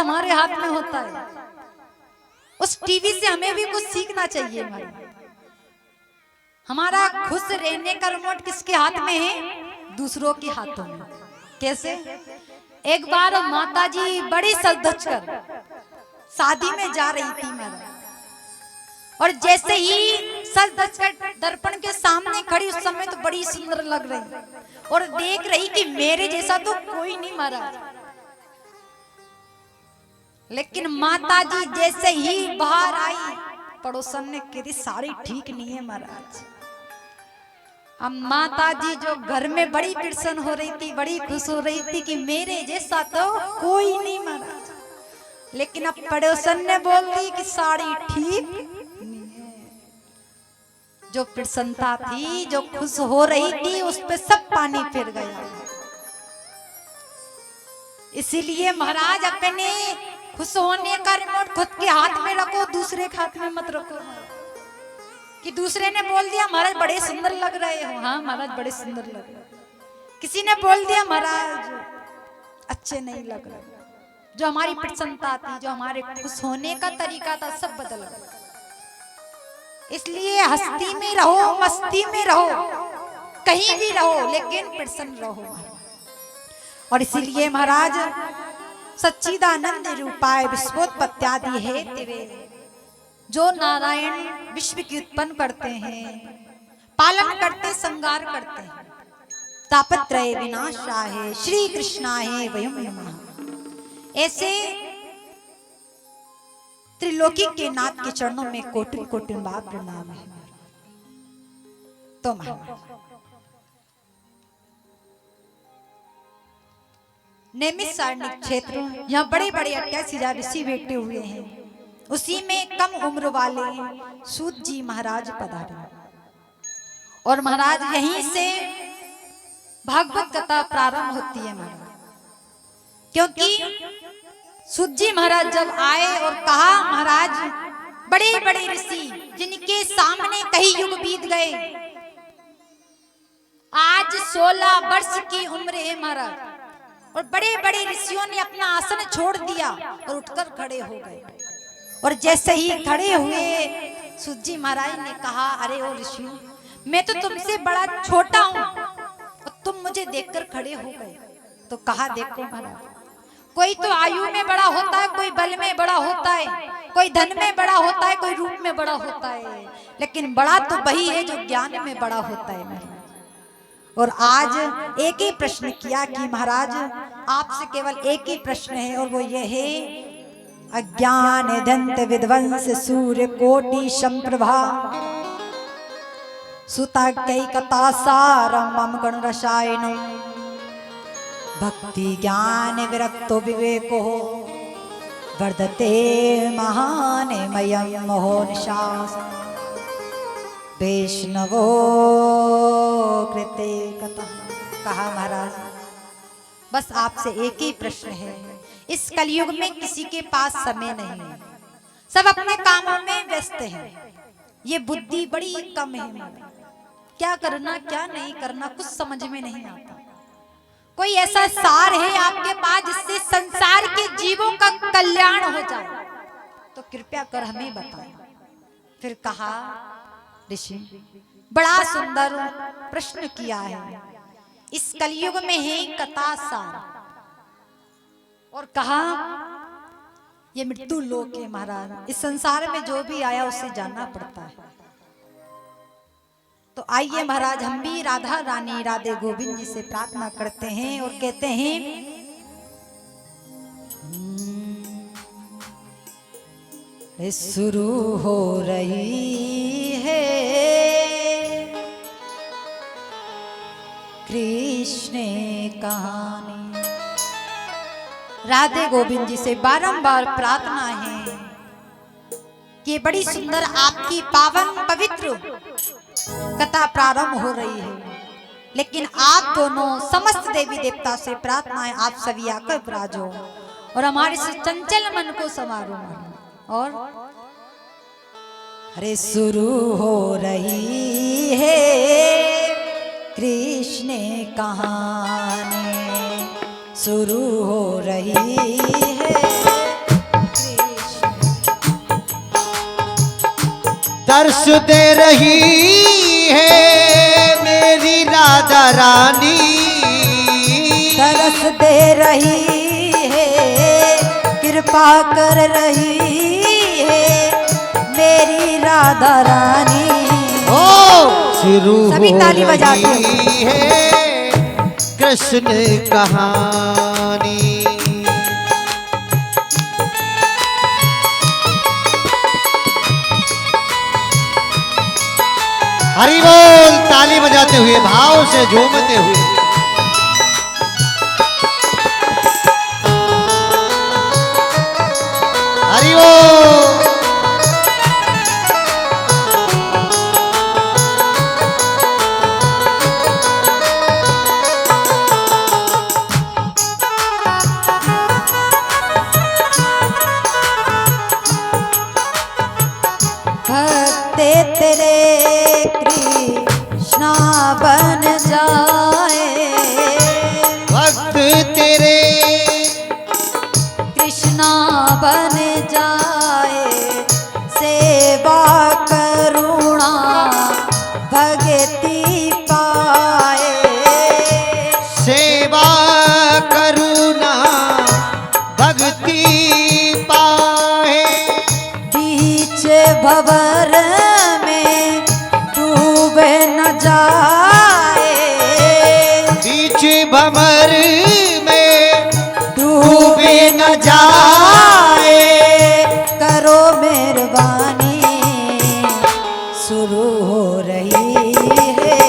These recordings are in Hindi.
हमारे हाथ में होता है। उस टीवी से हमें भी कुछ सीखना चाहिए। हमारा खुश रहने का रिमोट किसके हाथ में है? दूसरों के हाथों में। कैसे? एक बार माता जी बड़ी सज धज कर शादी में जा रही थी महाराज, और जैसे ही सज धज कर दर्पण के सामने खड़ी, उस समय तो बड़ी सुंदर लग रही और देख रही कि मेरे जैसा तो कोई नहीं महाराज। लेकिन माता जी जैसे ही बाहर आई, पड़ोसन ने कही साड़ी ठीक नहीं है महाराज। अब माता जी जो घर में बड़ी प्रसन्न हो रही थी, बड़ी खुश हो रही थी कि मेरे जैसा तो कोई नहीं महाराज, लेकिन अब पड़ोसन ने बोल दी कि साड़ी ठीक नहीं है। जो प्रसन्नता थी, जो खुश हो रही थी, उस पे सब पानी फिर गया। इसीलिए महाराज अपने खुश होने का रिमोट खुद के हाथ में रखो, दूसरे के हाथ में मत रखो। कि दूसरे ने बोल दिया महाराज बड़े सुंदर लग रहे हो, हाँ महाराज बड़े सुंदर लग रहे हो। किसी ने बोल दिया महाराज अच्छे नहीं लग रहे। जो हमारी प्रसन्नता थी, जो हमारे खुश होने का तरीका था, सब बदल गया। इसलिए हस्ती में रहो, मस्ती में रहो, कहीं भी रहो, लेकिन प्रसन्न रहो। और इसीलिए महाराज सच्चिदानंद रूपाय विश्वोत्पत्त्यादि है तेरे, जो नारायण विश्व की उत्पन्न करते हैं, पालन करते, संगार करते हैं। तापत्रय विनाशाय श्री कृष्णाय वयम नमः। ऐसे त्रिलोकी के नाथ के चरणों में कोटि कोटि बार प्रणाम है। तो नैमिष सारणी क्षेत्र, यहाँ बड़े बड़े 88,000 ऋषि बैठे हुए हैं। उसी में कम उम्र वाले सूत जी महाराज पधारे, और महाराज यहीं से भागवत कथा प्रारंभ होती है महाराज। क्योंकि सूत जी महाराज जब आए और कहा महाराज बड़े बड़े ऋषि जिनके सामने कई युग बीत गए, आज 16 वर्ष की उम्र है महाराज, और बड़े बड़े ऋषियों ने अपना आसन छोड़ दिया और उठकर खड़े हो गए। और जैसे ही खड़े हुए सूत जी महाराज ने कहा अरे ओ ऋषि, मैं तो तुमसे बड़ा छोटा हूं और तुम मुझे देखकर खड़े हो गए। तो कहा देखो महाराज, कोई तो आयु में बड़ा होता है, कोई बल में बड़ा होता है, कोई धन में बड़ा होता है, कोई रूप में बड़ा होता है, लेकिन बड़ा तो वही है जो ज्ञान में बड़ा होता है महाराज। और आज एक ही प्रश्न किया कि महाराज आपसे केवल एक ही प्रश्न है, और वो ये है अज्ञान दंत विध्वंस सूर्य कोटि संप्रभा सुता कई कथा सारम मम गण रसायन भक्ति ज्ञान विरक्तो विवेको वर्धते महान मयम मोह निशास वैष्णवो कृते कथा। कहा महाराज बस आपसे एक ही प्रश्न है, इस कलयुग में किसी के पास समय नहीं है, सब अपने कामों में व्यस्त हैं, ये बुद्धि बड़ी कम है, क्या करना क्या नहीं करना कुछ समझ में नहीं आता। कोई ऐसा सार है आपके पास जिससे संसार के जीवों का कल्याण हो जाए तो कृपया कर हमें बताएं। फिर कहा ऋषि बड़ा सुंदर प्रश्न किया है, इस कलयुग में है कथा सार, और कहा ये मृत्यु लोक है महाराज, इस संसार में जो भी आया उसे जानना पड़ता है। तो आइए महाराज हम भी राधा रानी राधे गोविंद जी से प्रार्थना करते हैं और कहते हैं शुरू हो रही है कृष्ण कहानी। राधे गोविंद जी से बारंबार प्रार्थना है कि बड़ी सुंदर आपकी पावन पवित्र कथा प्रारंभ हो रही है, लेकिन आप दोनों समस्त देवी देवता से प्रार्थना है आप सभी आकर विराजो और हमारे से चंचल मन को संवारो। और अरे शुरू हो रही है कृष्ण कहानी, शुरू हो रही है तरस दे रही है मेरी राधा रानी, तरस दे रही है, कृपा कर रही है मेरी राधा रानी। ओ शुरू सभी ताली हो बजाते रही है कृष्ण कहानी। हरि बोल, ताली बजाते हुए, भाव से झूमते हुए। हरि बोल। भक्ते तेरे कृष्णा बन जाए, भक्त तेरे कृष्णा बन जाए, सेवा करुणा भगति पाए, सेवा करुणा भक्ति पाए, बीच भंवर में डूबे न जाए, बीच भंवर में डूबे न जाए, करो मेहरबानी, शुरू हो रही है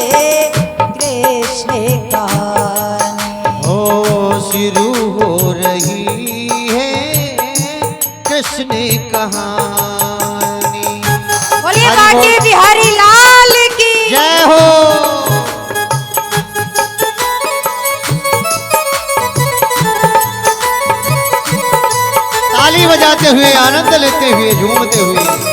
कृष्ण कहानी। ओ शुरू हो रही है कृष्ण कहानी। बोलिए हरि कांटे बोल। बिहारी लाल की जय हो। ताली बजाते हुए, आनंद लेते हुए, झूमते हुए।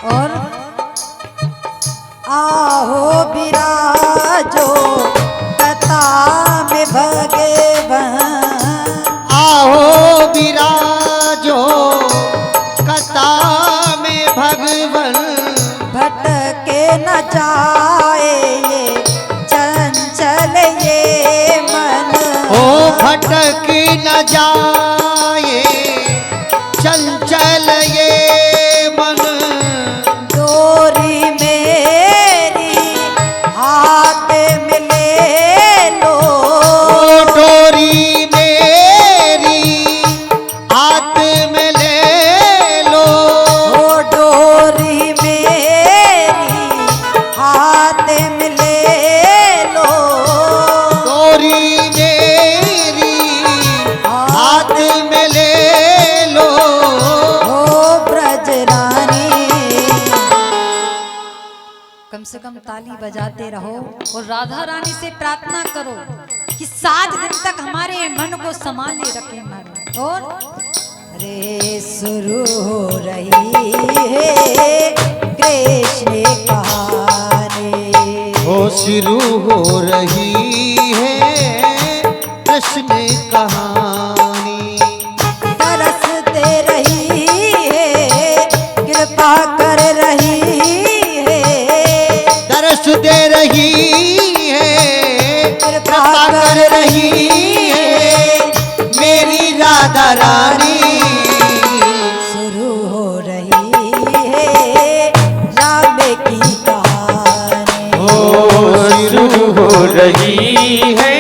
और आहो विराजो कथा में भगवान, आओ विराजो कथा में भगवन, भटके न जाए ये चंचल ये मन, ओ भटक न जाए चंचल ये मन, डोरी मेरी हाथ में ले लो, ओ डोरी मेरी हाथ में ले लो, ओ डोरी मेरी हाथ में ले लो, डोरी मेरी हाथ में ले लो। ओ ब्रज रानी। कम से कम ताली बजाते रहो और राधा रानी से प्रार्थना करो कि 7 दिन तक हमारे मन को संभाले रखे मन। और रे शुरू हो रही है कृष्ण कहानी, ओ शुरू हो रही है कृष्ण कहानी। तरस दे रही है, कृपा कर रही है, दर्श दे रही है, कृपा कर रही है मेरी राधा रानी। शुरू हो रही है राम की कहानी, ओ शुरू हो रही है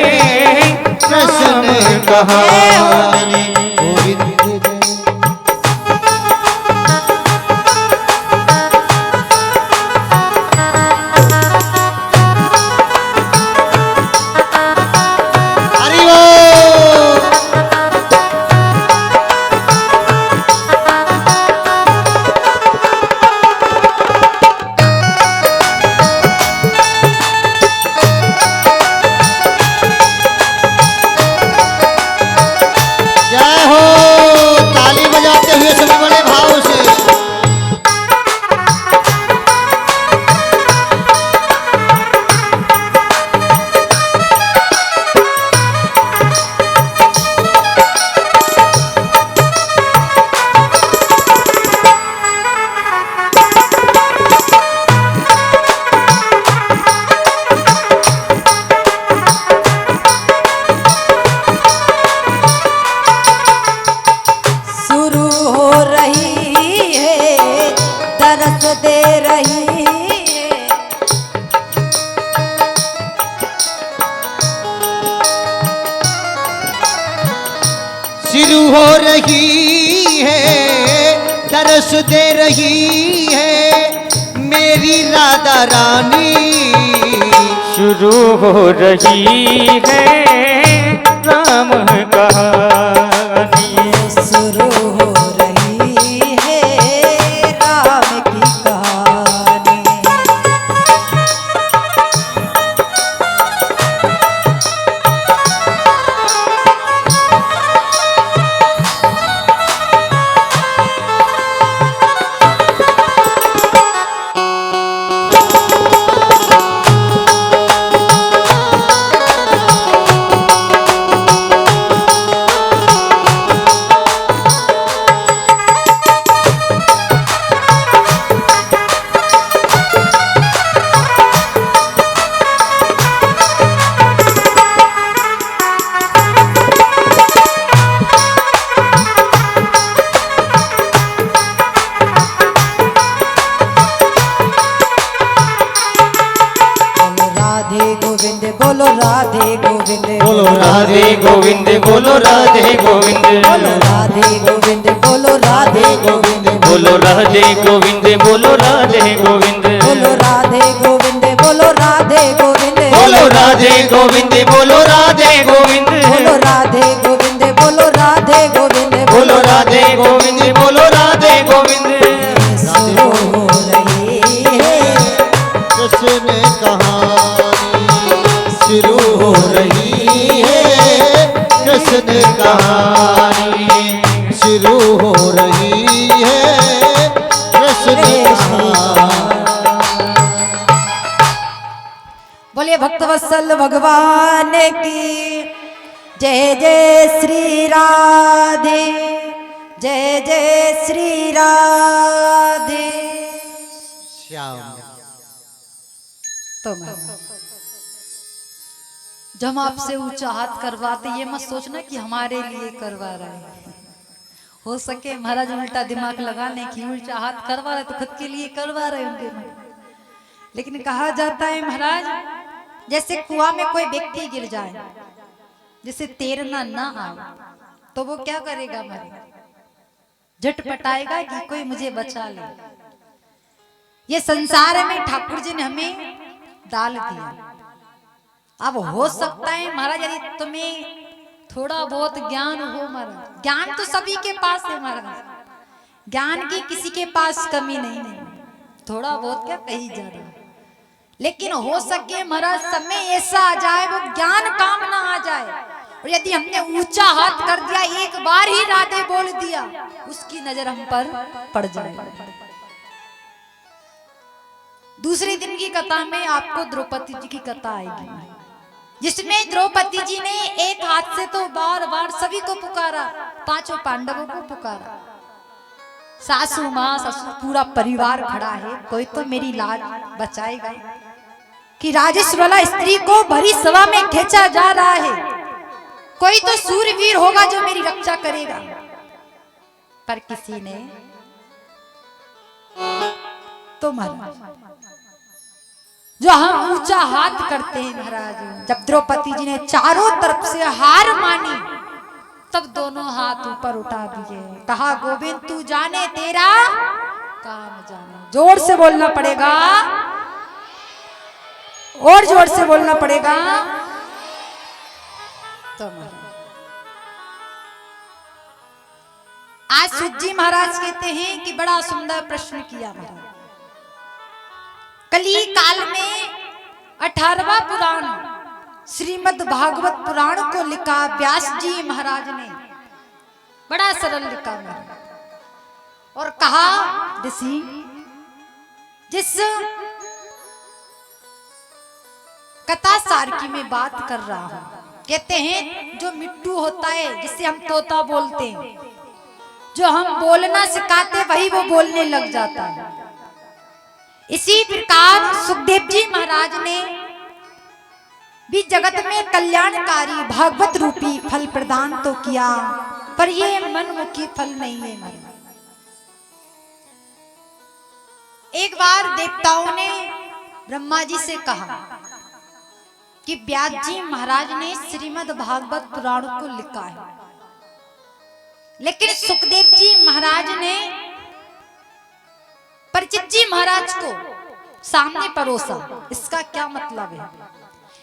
कृष्ण कहानी। गोविंद जय। हरि बोल। दे रही है। शुरू हो रही है, तरस दे रही है मेरी राधा रानी। शुरू हो रही है राम कहानी। शुरू हो रही है राम की कहानी। बोलो राधे गोविंद, बोलो राधे गोविंद, बोलो राधे गोविंद, बोलो राधे गोविंद, बोलो राधे गोविंद, बोलो राधे गोविंद, बोलो राधे गोविंद, बोलो राधे गोविंद, बोलो राधे गोविंद, बोलो राधे गोविंद, बोलो राधे गोविंद, बोलो राधे गोविंद, बोलो राधे गोविंद, बोलो राधे गोविंद, बोलो राधे गोविंद। शुरू हो रही है कृष्ण कहानी, शुरू हो रही है कृष्ण कहानी, शुरू हो रही है कृष्ण कहानी। बोलिए भक्तवत्सल भगवान की जय जय श्री राधे, जय जय श्री राधे। श्याम तो जब हम आपसे ऊंचा हाथ करवाते ये मत सोचना कि हमारे लिए करवा रहे हैं। हो सके महाराज उल्टा दिमाग लगाने की उल्टा हाथ करवा रहे तो खुद के लिए करवा रहे होंगे। लेकिन कहा जाता है महाराज जैसे कुआं में कोई व्यक्ति गिर जाए जिसे तैरना ना आए तो वो क्या करेगा, झटपटाएगा कि कोई मुझे बचा ले। ये संसार में ठाकुर जी ने हमें डाल दिया। अब हो सकता है महाराज यदि तुम्हें थोड़ा बहुत ज्ञान हो, महाराज ज्ञान तो सभी के पास है महाराज, ज्ञान की किसी के पास कमी नहीं है, थोड़ा बहुत क्या कहीं ज्यादा। लेकिन हो सके महाराज समय ऐसा आ जाए वो ज्ञान काम ना आ जाए, और यदि हमने ऊंचा हाथ कर दिया, एक बार ही राधे बोल दिया, उसकी नजर हम पर पड़ जाए। दूसरे दिन की कथा में आपको द्रौपदी जी की कथा आएगी, जिसमें द्रौपदी जी ने एक हाथ से तो बार बार सभी को पुकारा, पांचों पांडवों को पुकारा, सासू माँ ससुर पूरा परिवार खड़ा है, कोई तो मेरी लाज बचाएगा। कि राजेश वाला स्त्री को भरी सभा में खींचा जा रहा है, कोई तो सूरवीर होगा जो मेरी रक्षा करेगा। पर किसी ने तो महाराज जो हम ऊंचा हाथ करते हैं महाराज, जब द्रौपदी जी ने चारों तरफ से हार मानी तब दोनों हाथ ऊपर उठा दिए, कहा गोविंद तू जाने तेरा काम जाने। जोर से बोलना पड़ेगा, और जोर से बोलना पड़ेगा। तो आज सूत जी महाराज कहते हैं कि बड़ा सुंदर प्रश्न किया महाराज। कली काल में 18वां पुराण श्रीमद् भागवत पुराण को लिखा व्यास जी महाराज ने, बड़ा सरल लिखा महाराज, और कहा ऋषि जिस कथा सार की मैं बात कर रहा हूं, कहते हैं जो मिट्टू होता है जिसे हम तोता बोलते हैं, जो हम बोलना सिखाते वही वो बोलने लग जाता है। इसी प्रकार सुखदेव जी महाराज ने भी जगत में कल्याणकारी भागवत रूपी फल प्रदान तो किया, पर ये मनमुखी फल नहीं है महाराज। एक बार देवताओं ने ब्रह्मा जी से कहा कि व्यास जी महाराज ने श्रीमद् भागवत पुराण को लिखा है, लेकिन सुखदेव जी महाराज ने परीक्षित जी महाराज को सामने परोसा। इसका क्या मतलब है?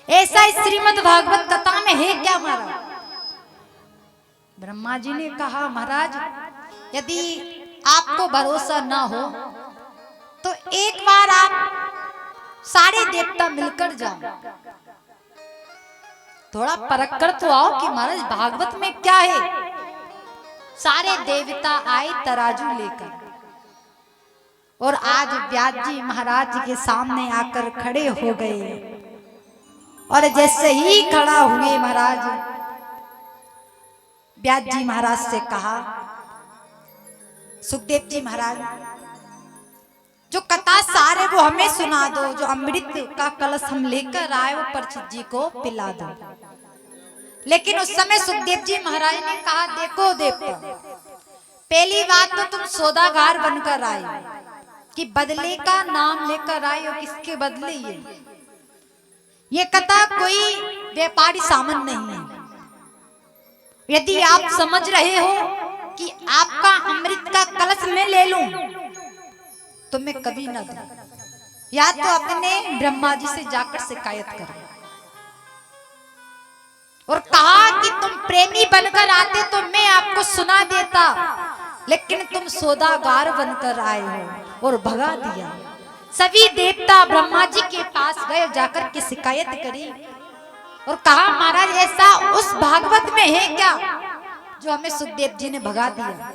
ऐसा इस श्रीमद् भागवत कथा में है क्या महाराज? ब्रह्मा जी ने कहा, महाराज यदि आपको भरोसा ना हो तो एक बार आप सारे देवता मिलकर जाओ, थोड़ा परख कर तो आओ कि महाराज भागवत में क्या है। सारे देवता आए तराजू लेकर और आज व्यास जी महाराज के सामने आकर खड़े हो गए। और जैसे ही खड़ा हुए महाराज, व्यास जी महाराज से कहा, सुखदेव जी महाराज जो कथा सार है वो हमें सुना दो, जो अमृत का कलश हम लेकर आए वो परीक्षित जी को पिला दो। लेकिन उस समय सुखदेव जी महाराज ने कहा, देखो देवता, पहली बात तो तुम सौदागर बनकर आए कि बदले का नाम लेकर आए हो, किसके बदले? ये कथा कोई व्यापारी सामान नहीं है। यदि आप समझ रहे हो कि आपका अमृत का कलश मैं ले लूं तो मैं कभी ना दूं, या तो अपने ब्रह्मा जी से जाकर शिकायत करो। और कहा कि तुम प्रेमी बनकर आते तो मैं आपको सुना देता, लेकिन तुम सौदागर बनकर आए हो और भगा दिया। सभी देवता ब्रह्मा जी के पास गए, जाकर के शिकायत करी और कहा, महाराज ऐसा उस भागवत में है क्या जो हमें सुखदेव जी ने भगा दिया?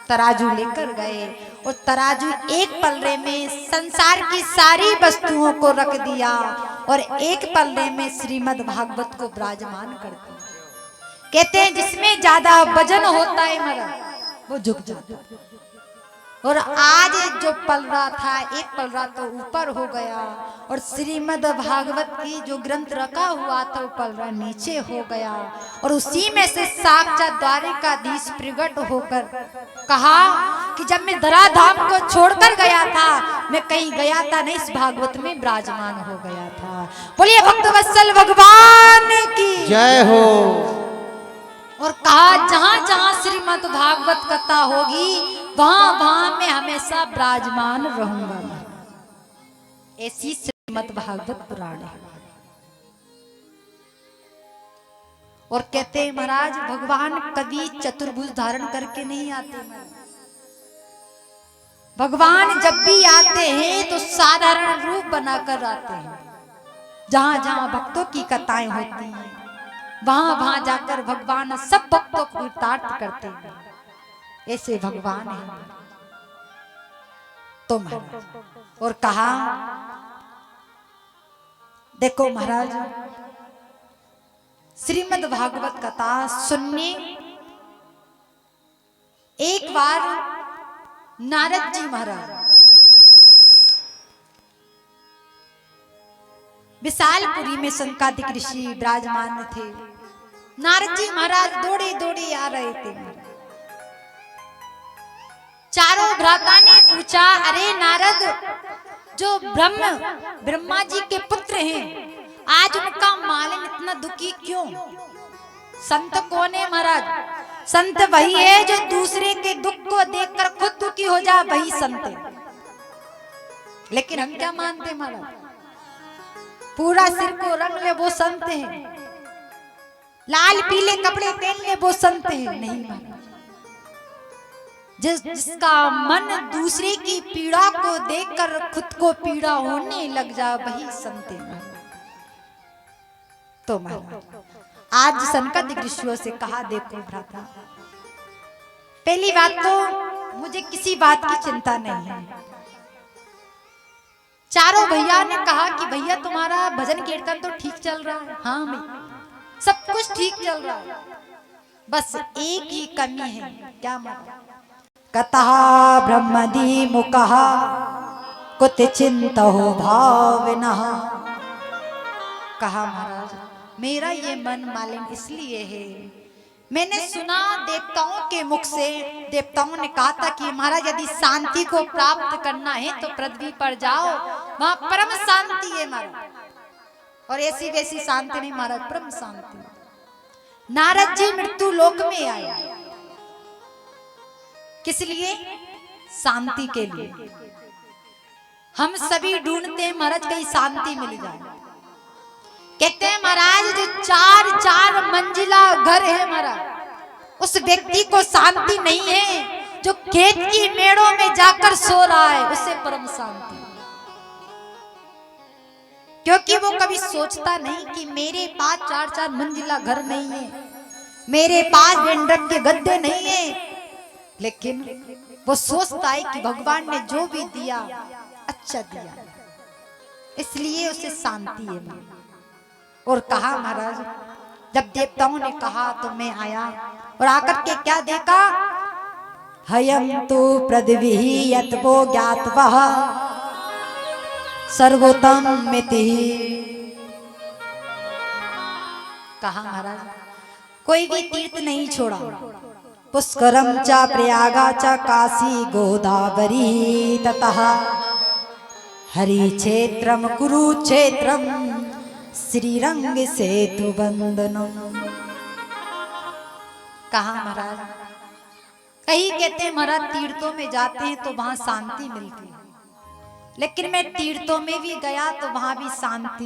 तराजू लेकर गए और तराजू एक पलड़े में संसार की सारी वस्तुओं को रख दिया और एक पलड़े में श्रीमद् भागवत को विराजमान कर दिया। कहते हैं जिसमें ज्यादा वजन होता है महाराज वो झुक जाता है। और आज जो पलड़ा था, एक पलड़ा तो ऊपर हो गया और श्रीमद् भागवत की जो ग्रंथ रखा हुआ था वो पलड़ा नीचे हो गया। और उसी में से साक्षात द्वारिकाधीश प्रकट होकर कहा कि जब मैं धराधाम को छोड़कर गया था, मैं कहीं गया था नहीं, इस भागवत में विराजमान हो गया था। बोलिए भक्तवत्सल भगवान की जय हो। और कहा, जहां जहां श्रीमद् भागवत कथा होगी वहां वहां मैं हमेशा विराजमान रहूंगा। ऐसी श्रीमद् भागवत पुराण है। और कहते हैं महाराज भगवान कभी चतुर्भुज धारण करके नहीं आते। भगवान जब भी आते हैं तो साधारण रूप बनाकर आते हैं। जहां जहां भक्तों की कथाएं होती हैं वहां वहां जाकर भगवान सब भक्तों को कृतार्थ करते हैं। ऐसे भगवान है तो महाराज। और कहा, देखो महाराज श्रीमद् भागवत कथा सुनने एक बार नारद जी महाराज विशालपुरी में शंकादिक ऋषि विराजमान थे। नारद जी महाराज दौड़े दौड़े आ रहे थे। चारों भ्राता ने पूछा, अरे नारद, जो ब्रह्मा जी के पुत्र हैं, आज उनका मालिन इतना दुखी क्यों? संत कौन है महाराज? संत वही है जो दूसरे के दुख को देखकर खुद दुखी हो जाए, वही संत है। लेकिन हम क्या मानते महाराज? पूरा सिर को रंग ले वो संत है, लाल पीले कपड़े पहन ले वो संत है? नहीं महाराज। जिसका मन दूसरे की पीड़ा को देखकर खुद को पीड़ा होने लग जाए वही संत है। तो महाराज आज शंकादिक ऋषियों से कहा, देखो भ्राता, पहली बात तो मुझे किसी बात की चिंता नहीं है। चारों भैया ने कहा कि भैया तुम्हारा भजन कीर्तन तो ठीक चल रहा है। हाँ भैया सब कुछ ठीक चल रहा है, बस एक ही कमी है। क्या मतलब? कथा ब्रह्मदि मुकः कुत चिंतो भावनः। कहा महाराज मेरा ये मन मालिन इसलिए है, मैंने सुना देवताओं के मुख से, देवताओं ने कहा था कि महाराज यदि शांति को प्राप्त करना है तो पृथ्वी पर जाओ, वहां परम शांति है महाराज। और ऐसी वैसी शांति नहीं महाराज, परम शांति। नारद जी मृत्यु लोक में आए, किस लिए? शांति के लिए। हम सभी ढूंढते हैं महाराज कहीं शांति मिल जाए। कहते हैं महाराज जो 4-4 मंजिला घर है महाराज, उस व्यक्ति को शांति नहीं है। जो खेत की मेड़ों में जाकर सो रहा है उसे परम शांति, क्योंकि वो कभी सोचता नहीं कि मेरे पास 4-4 मंजिला घर नहीं है, मेरे पास वेंडर के गद्दे नहीं है, लेकिन वो सोचता है कि भगवान ने जो भी दिया अच्छा दिया, इसलिए उसे शांति है। और कहा महाराज जब देवताओं ने कहा तो मैं आया और आकर के क्या देखा? हयम तो पृथ्वी यत्वो ज्ञातवः सर्वोत्तम मिति। कहा महाराज कोई भी तीर्थ नहीं छोड़ा, पुष्करम च प्रयागा च काशी गोदावरी ततः हरि क्षेत्रम कुरुक्षेत्रम श्रीरंग सेतु बंदनम। कहा महाराज कहीं कहते हैं महाराज तीर्थों में जाते हैं तो वहां शांति मिलती है, लेकिन मैं तीर्थों में भी गया तो वहां भी शांति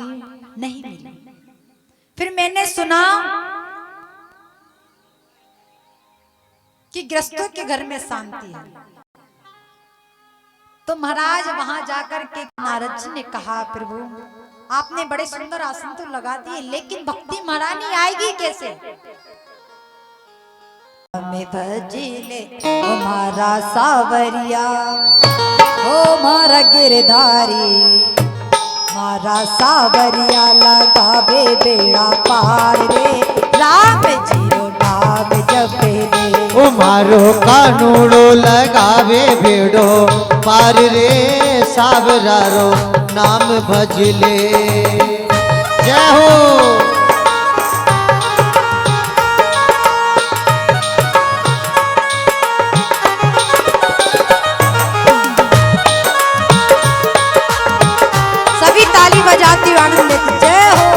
नहीं मिली। फिर मैंने सुना कि गृहस्थों के घर में शांति है, तो महाराज वहां जाकर के नारद जी ने कहा प्रभु आपने बड़े सुंदर आसन तो लगा दिए, लेकिन भक्ति महारानी आएगी कैसे? में भजिले ओ मारा सावरिया, ओ मारा गिरधारी, मारा सावरिया लगावे बेड़ा पार रे, राम जीरो नाम जपे रे। ओ मारो कानूड़ो लगावे बेड़ो पार रे, सावरारो नाम भजले। जय हो। सभी ताली बजाती हुई आनंद लेते जय हो।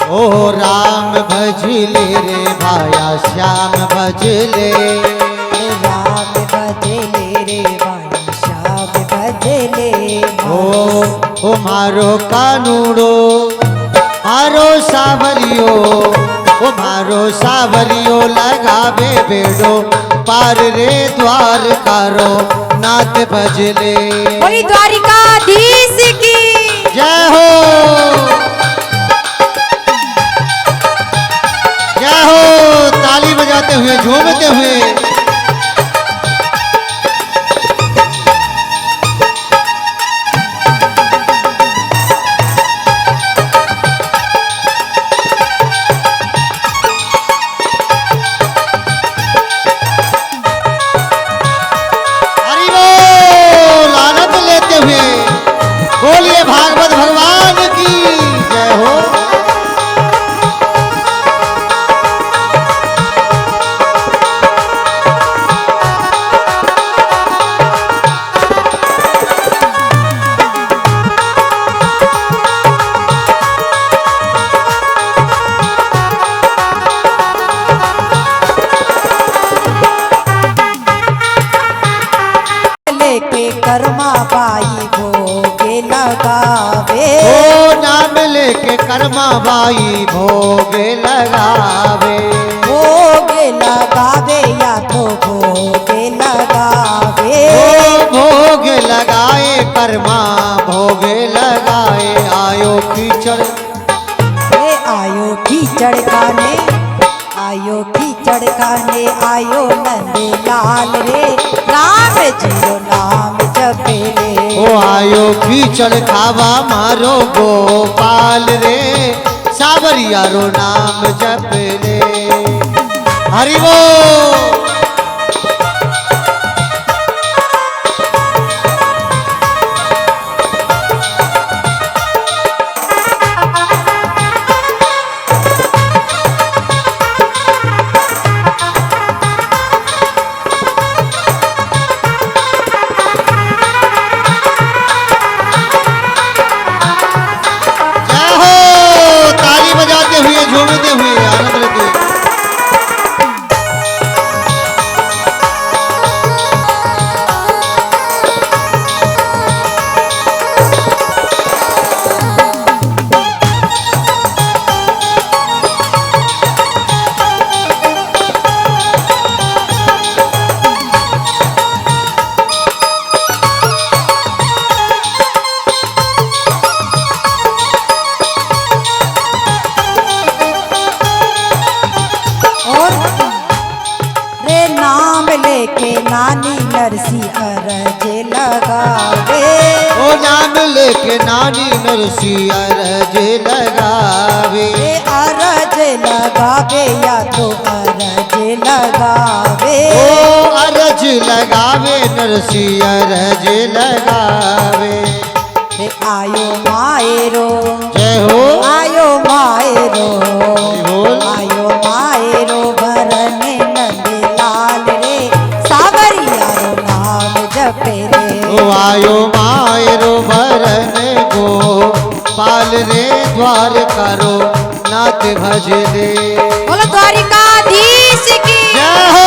ओ राम भजले रे भाया श्याम भजले, राम भजले रे भाई श्याम भजले। ओ मारो कानूड़ो मारो सावरियो, ओ मारो सावरियो लगावे बेड़ो पार रे, द्वार कारो नाथ भजले। बोली द्वारिकाधीश की जय हो। जय हो। ताली बजाते हुए झूमते हुए हरि बोल आनंद लेते हुए बोलिए भागवत भगवान की जय हो। लेके कर्मा बाई भोगे लगावे, ओ नाम लेके कर्मा बाई भोगे लगावे, भोगे लगावे या तो भोगे लगावे। ओ भोग लगाए कर्मा भोगे लगाए, आयो कीचड़ आयो कीचड़ खाने, आयो कीचड़ खाने, आयो नंद लाल रे, राम जीरो नाम जपे रे। ओ आयो कीचड़ खावा मारो गोपाल रे, सावरिया रो नाम जप रे। हरि बोल। जय हो, ताली बजाते हुए झूमते हुए आनंद लेते हुए। और रे नाम लेके नानी नरसी अरज लगावे। ओ नाम लेके नानी नरसी अरज लगावे। रे अरज लगावे या तो अरज लगावे। ओ अरज लगावे नरसी अरज लगावे। रे आयो मायरो, जय हो। आयो मायरो, बोल। आयो मायरो भरन नंद लाल रे, सावरिया रो नाम जपे रे। ओ आयो मायरो भरन को पाल रे द्वार करो नाथ भज ले। बोलो द्वारिकाधीश की। जय हो।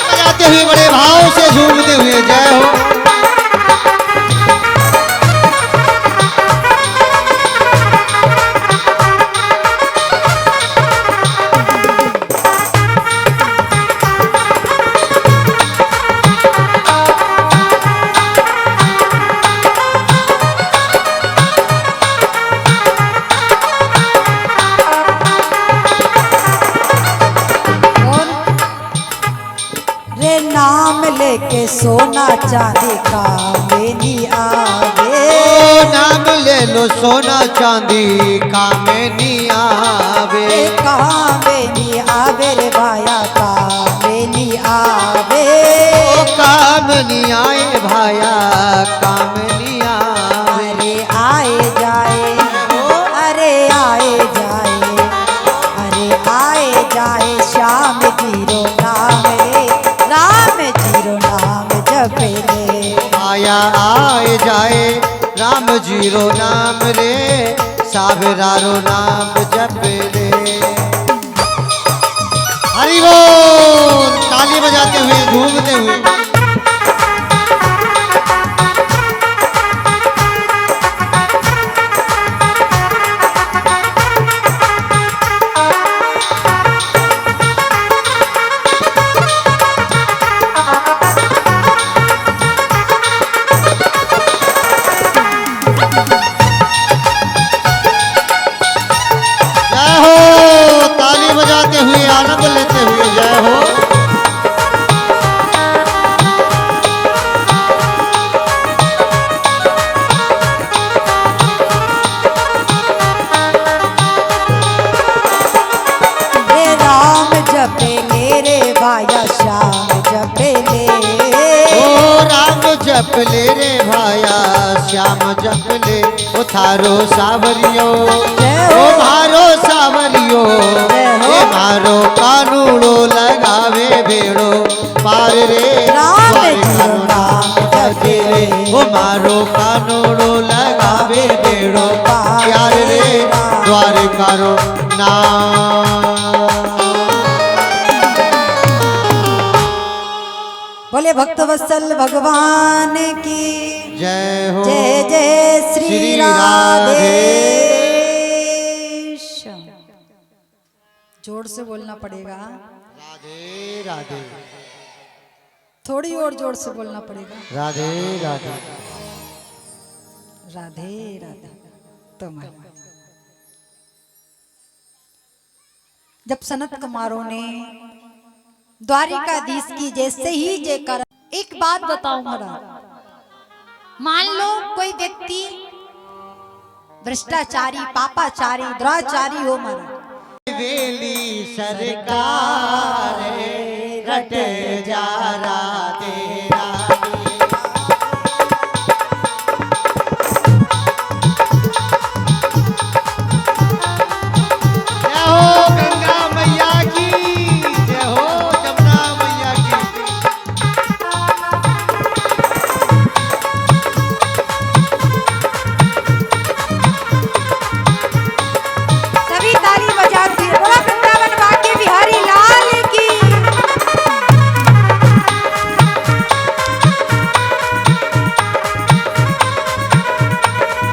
बजाते हुए बड़े भाव से झूमते हुए जय हो। रे नाम लेके सोना चांदी काम नहीं आवे। ओ नाम ले लो सोना चांदी काम नहीं आवे। रे काम नहीं आवे रे भाया, काम नहीं आवे। ओ काम नहीं आए भाया काम नहीं आवे। अरे आए जाए, अरे आए जाए, अरे आए जाए श्याम जीरो नाम रे, राम जीरो नाम जपे रे। आया आए जाए राम जीरो नाम रे, सावरारो नाम जप रे। हरि बोल। ताली बजाते हुए झूमते हुए जय हो। ताली बजाते हुए आनंद लेते हुए जय हो। रे राम जपे ले रे भाया, श्याम जपे ले। ओ राम जप ले रे भाया श्याम जप ले। ओ थारो सावरियो, जय हो। ओ मारो सावरियो, जय हो। ए मारो कानूड़ो लगावे बेड़ो पार रे। राम द्वार जीरो करो नाम जपे रे। ओ मारो कानूड़ो लगावे बेड़ो प्यार रे। द्वार करो नाम। बोले भक्तवत्सल भगवान की जय हो। जय जय श्री श्री राधे। जोर से बोलना पड़ेगा, राधे राधे। थोड़ी और जोर से बोलना पड़ेगा। राधे राधे। राधे राधे। तो मैं जब सनत कुमारों ने द्वारिकाधीश की जैसे ही जयकार। एक बात बताओ महाराज, मान लो कोई व्यक्ति भ्रष्टाचारी, पापाचारी, दुराचारी हो महाराज, वेली सरकार रट जा तेरा। जय हो गंगा मैया की, जय हो जमुना मैया की। सभी ताली बजाती है। बोला वृंदावन बाके बिहारी लाल की।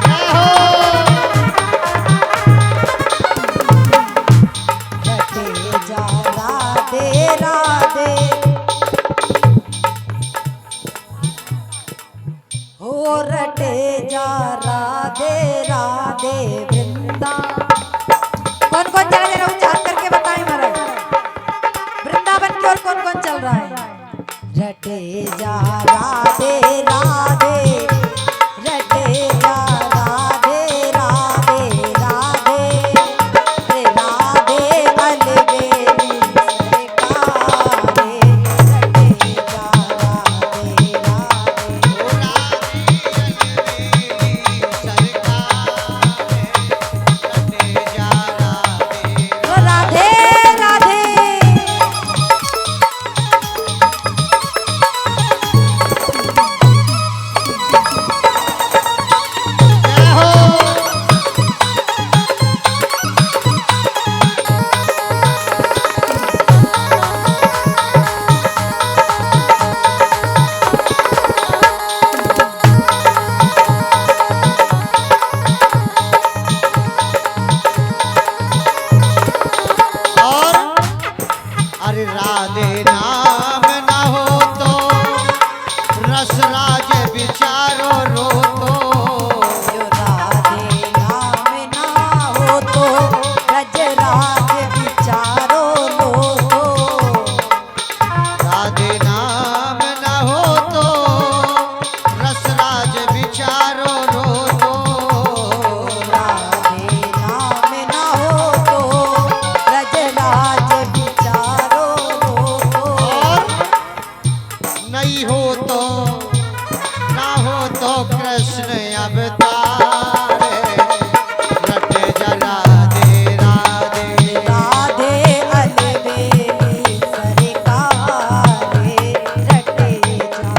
जय हो। रटे जा राधे राधे, हो रटे जा राधे राधे वृंदा। कौन कौन चला जरा उच्चार करके बताएं महाराज, वृंदावन की ओर कौन कौन चल रहा है? रटे जा राधे राधे, रटे जा राधे राधे राधे, रे राधे अलबेली सरकारे, रटे जा राधे राधे। ओ राधे राधे। और अरे राधे नाम ना हो तो रसराज विचारो रो तो। जो राधे नाम ना हो तो ब्रजराज विचारो लो तो। राधे नाम ना हो तो रसराज विचारो रो तो। राधे नाम ना हो तो ब्रजराज विचारो लो तो। और नहीं हो तो ना हो तो कृष्ण अवतार रट जा राधे राधे। राधे अलबेली सरकारे, रटे जा।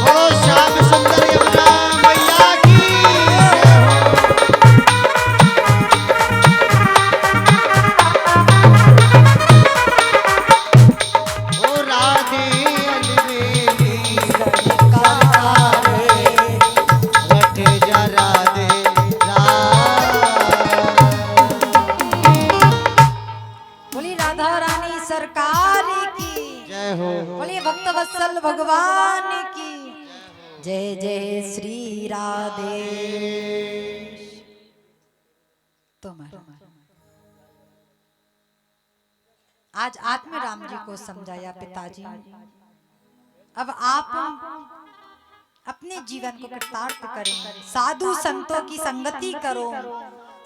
बोलो श्याम सुंदर यमुना मैया की जय हो। ओ राधे अलबेली सरकारे रट जा राधे राधे। बोली राधा रानी सरकार की जय हो। बोलिए भक्त वत्सल भगवान की जय। जय श्री राधे। तुम्हारा आज आत्म राम जी को समझाया पिताजी। अब आप अपने जीवन को कृतार्थ करें, साधु संतों की संगति करो।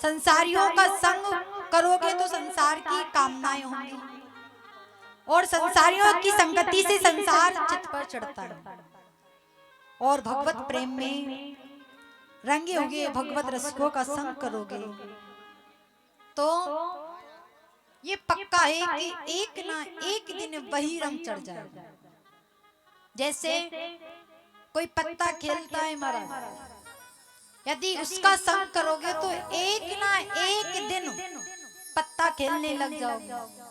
संसारियों का संग करोगे तो संसार की कामनाएं होंगी, और संसारियों की संगति से संसार चित्त पर चढ़ता है। और भगवत प्रेम में रंगे होगे, भगवत रसिकों का संग करोगे तो ये पक्का है कि एक ना एक दिन वही रंग चढ़ जाएगा। जैसे कोई पत्ता खेलता है महाराज, यदि उसका संग करोगे तो एक ना एक दिन पत्ता खेलने लग जाओगे।